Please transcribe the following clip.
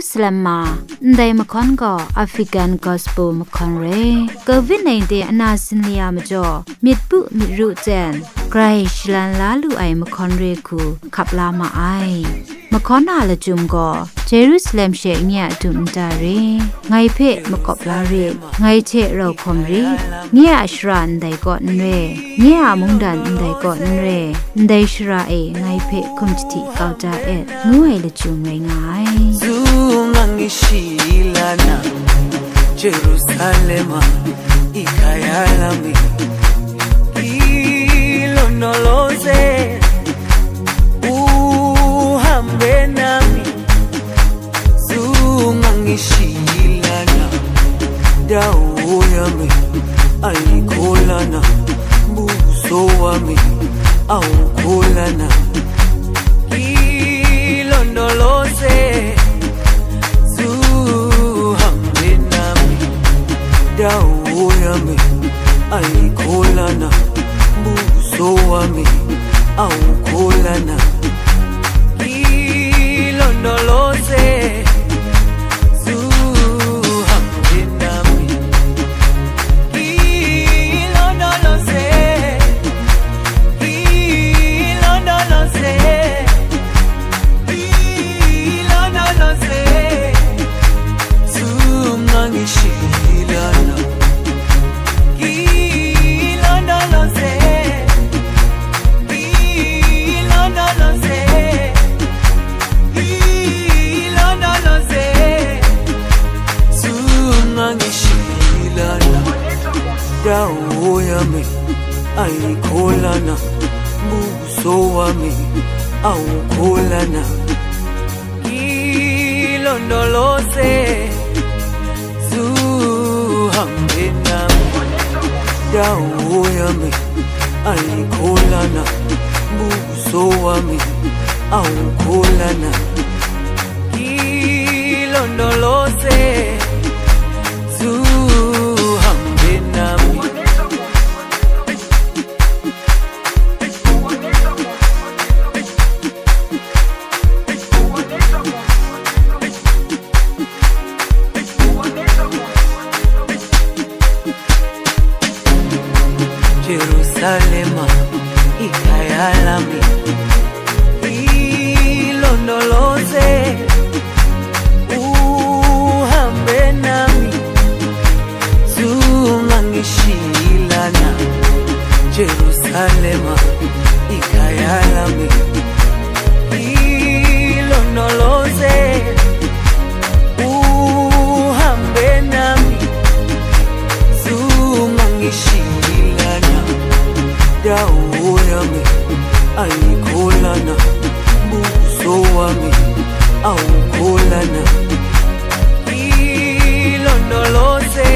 Jerusalem မှာได้มาคอนก็ African Gospel มาคอนเร COVID-19 อนาสินเลียมาจ่อมิดปุมิดรุเจนไกรชลันลาลูไอมาคอนเรคูขับลามาไอมาคอนนาละจุมก็เจรูซาเล็มเชเนี่ยดุนจาเรไงเพ่มากอบลาเรไงเชเราคอมรีเนี่ยอัชรันได้ก่อนเรเนี่ยมุงดันได้ก่อนเรได้ชราเอไงเพ่คุมจิติเกาจาเอ็ดงูไอละจุมไงไงซูงังอิชิลานาเจรูซาเล็มอีกายาลามิอีโลโนโลเซDaoyami, ay kolana, busoami, au kolana. Ilondolose, zuhambenami. Daoyami, ay kolana, busoami, au kolana. Ilondolose. Daoyami, ay kolana, busoami, au kolana. Ilondolose, zuhambenami. Daoyami, ay kolana, busoami, au kolana. Ilondolose. Jerusalem, ikayalami, ilondoloze, uhambenami, zungangishilana. Jerusalem, ikayalami, ilondoloze, uhambenami, zungangishilana. Daoyami, ay kolana, busoami, au kolana. Ilondolose.